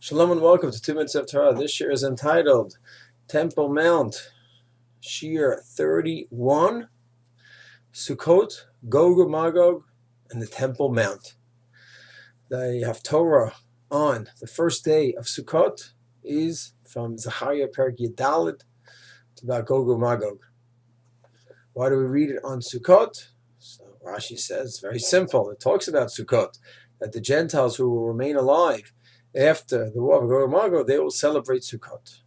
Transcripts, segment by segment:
Shalom and welcome to 2 Minutes of Torah. This year is entitled Temple Mount, Shir 31, Sukkot, Gog and Magog, and the Temple Mount. The Haftorah on the first day of Sukkot is from Zechariah Perek Yadalit. It's about Gog and Magog. Why do we read it on Sukkot? So Rashi says, very simple. It talks about Sukkot, that the Gentiles who will remain alive after the war of Gog and Magog, they will celebrate Sukkot.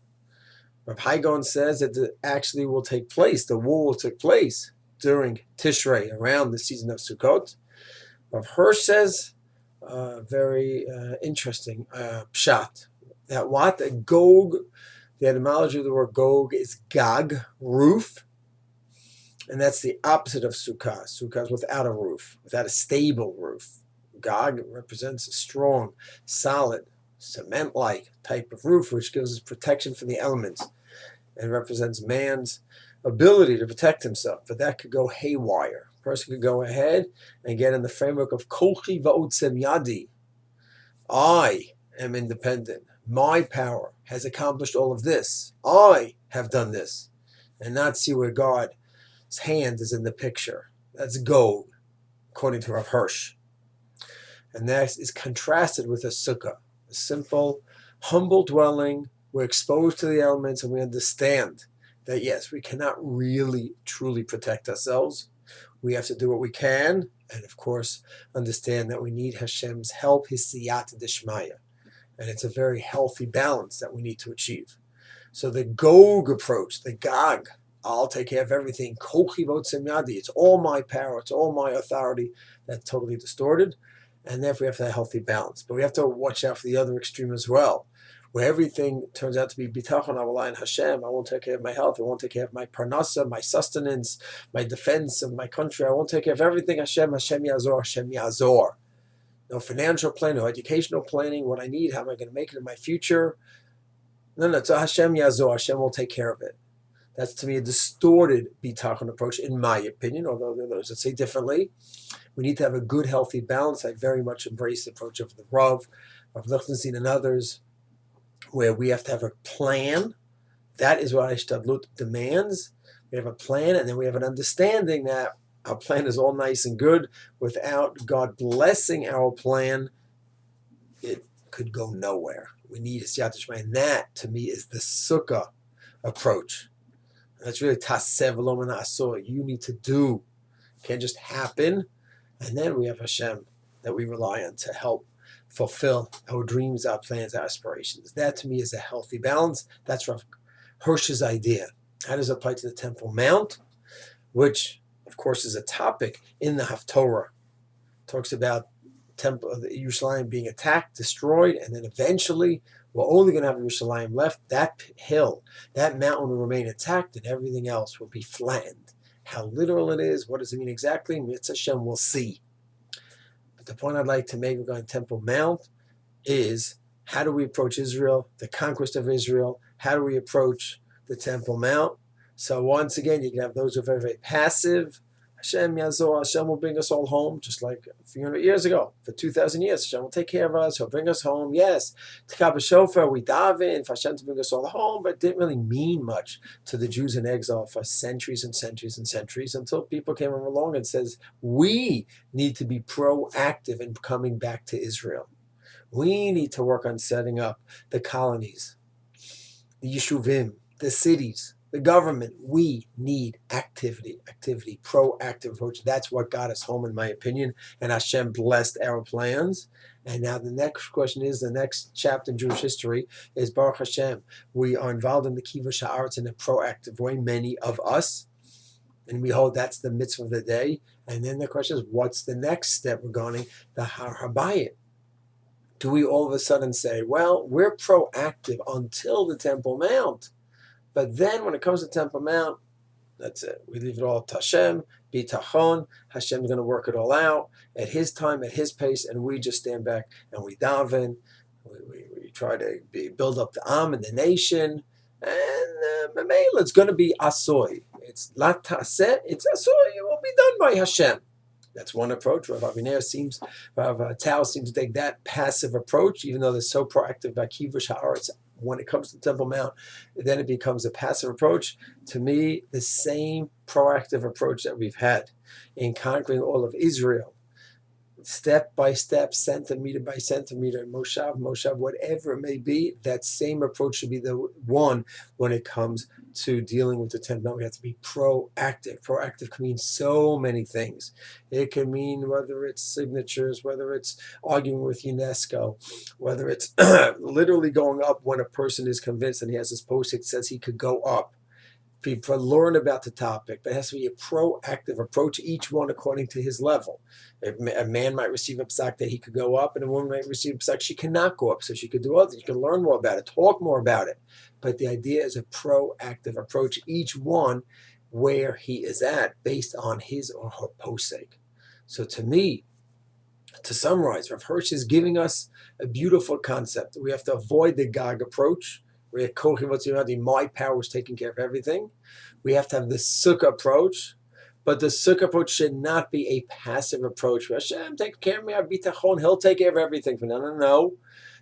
Rav Haigon says that it actually will take place, the war will take place during Tishrei, around the season of Sukkot. Rav Hirsch says, very interesting pshat, that what? That Gog, the etymology of the word Gog is Gag, roof, and that's the opposite of Sukkah. Sukkah is without a roof, without a stable roof. Gog represents a strong, solid, cement-like type of roof, which gives us protection from the elements and represents man's ability to protect himself. But that could go haywire. A person could go ahead and get in the framework of Kolchi va'otzem yadi. I am independent. My power has accomplished all of this. I have done this. And not see where God's hand is in the picture. That's Gog, according to Rav Hirsch. And that is contrasted with a sukkah, a simple, humble dwelling. We're exposed to the elements and we understand that, yes, we cannot really, truly protect ourselves. We have to do what we can and, of course, understand that we need Hashem's help, His siyata d'shmaya. And it's a very healthy balance that we need to achieve. So the Gog approach, the Gag, I'll take care of everything. Kolchi v'otzem yadi. It's all my power. It's all my authority. That's totally distorted. And therefore we have to have a healthy balance. But we have to watch out for the other extreme as well, where everything turns out to be bitachon, I rely on Hashem. I won't take care of my health. I won't take care of my parnasa, my sustenance, my defense of my country. I won't take care of everything. Hashem yazor, Hashem yazor. No financial planning, no educational planning. What I need, how am I going to make it in my future? No, it's Hashem yazor. Hashem will take care of it. That's, to me, a distorted bitachon approach, in my opinion, although there are those that say differently. We need to have a good, healthy balance. I very much embrace the approach of the Rav Lichtenstein and others, where we have to have a plan. That is what Ishtadlut demands. We have a plan, and then we have an understanding that our plan is all nice and good. Without God blessing our plan, it could go nowhere. We need a siyata d'shmaya, and that, to me, is the sukkah approach. And that's really taseh v'lo menaseh. You need to do. It can't just happen. And then we have Hashem that we rely on to help fulfill our dreams, our plans, our aspirations. That, to me, is a healthy balance. That's Rav Hirsch's idea. How does it apply to the Temple Mount, which, of course, is a topic in the Haftorah. It talks about Temple of Yerushalayim being attacked, destroyed, and then eventually we're only going to have Yerushalayim left. That hill, that mountain will remain intact, and everything else will be flattened. How literal it is, what does it mean exactly? Mitzvah Hashem, we'll see. But the point I'd like to make regarding Temple Mount is, how do we approach Israel, the conquest of Israel? How do we approach the Temple Mount? So once again, you can have those who are very, very passive. Hashem Yazor, Hashem will bring us all home, just like a few hundred years ago. For 2,000 years, Hashem will take care of us. He'll bring us home. Yes, Tekab Shofar, we daven for Hashem to bring us all home, but it didn't really mean much to the Jews in exile for centuries and centuries and centuries, until people came along and says, we need to be proactive in coming back to Israel. We need to work on setting up the colonies, the yeshuvim, the cities, the government. We need activity, proactive approach. That's what got us home, in my opinion. And Hashem blessed our plans. And now the next question is, the next chapter in Jewish history is Baruch Hashem. We are involved in the Kivush Haaretz in a proactive way, many of us. And we hold that's the mitzvah of the day. And then the question is, what's the next step regarding the Har Habayit? Do we all of a sudden say, well, we're proactive until the Temple Mount, but then when it comes to Temple Mount, that's it. We leave it all to Hashem, bitachon. Hashem's going to work it all out at His time, at His pace, and we just stand back and we daven. We try to build up the Am and the nation, and it's going to be asoy. It's la taseh, it's asoy. It will be done by Hashem. That's one approach. Rav Tal seems to take that passive approach, even though they're so proactive by Kivush Haaretz. When it comes to Temple Mount, then it becomes a passive approach. To me, the same proactive approach that we've had in conquering all of Israel, step by step, centimeter by centimeter, moshav, whatever it may be, that same approach should be the one when it comes to dealing with the temple. We have to be proactive. Proactive can mean so many things. It can mean whether it's signatures, whether it's arguing with UNESCO, whether it's literally going up when a person is convinced and he has his post that says he could go up. People learn about the topic, but it has to be a proactive approach, each one according to his level. A man might receive a psak that he could go up, and a woman might receive a psak she cannot go up, so she could do other things. You can learn more about it, talk more about it. But the idea is a proactive approach, each one where he is at, based on his or her posek. So to me, to summarize, Rav Hirsch is giving us a beautiful concept. We have to avoid the Gag approach, where my power is taking care of everything. We have to have the Sukkah approach, but the Sukkah approach should not be a passive approach. Hashem, take care of me, bitachon, he'll take care of everything. No.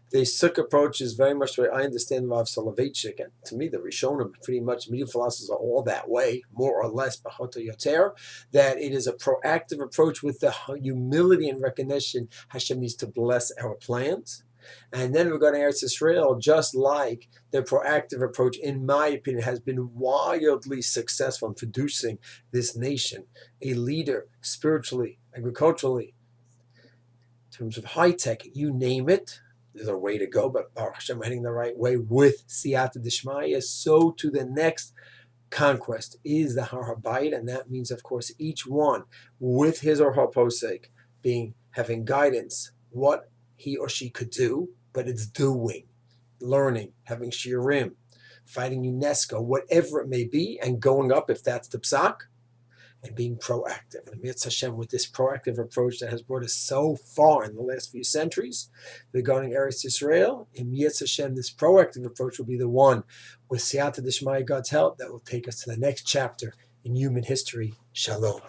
The Sukkah approach is very much the way I understand Rav Soloveitchik. And to me, the Rishonim, pretty much, medieval philosophers are all that way, more or less, b'chota yoter, that it is a proactive approach with the humility and recognition Hashem needs to bless our plans. And then we're going to Eretz Israel, just like the proactive approach, in my opinion, has been wildly successful in producing this nation, a leader spiritually, agriculturally, in terms of high tech, you name it. There's a way to go, but Baruch Hashem, heading the right way with Siyata Dishmaya. So to the next conquest is the Har Habayit, and that means, of course, each one with his or her posek having guidance, what he or she could do, but it's doing, learning, having shiurim, fighting UNESCO, whatever it may be, and going up if that's the psak, and being proactive. And Mitzvah Hashem, with this proactive approach that has brought us so far in the last few centuries, regarding Eretz Yisrael, in Mitzvah Hashem, this proactive approach will be the one with Siyata Dishmaya, God's help, that will take us to the next chapter in human history. Shalom.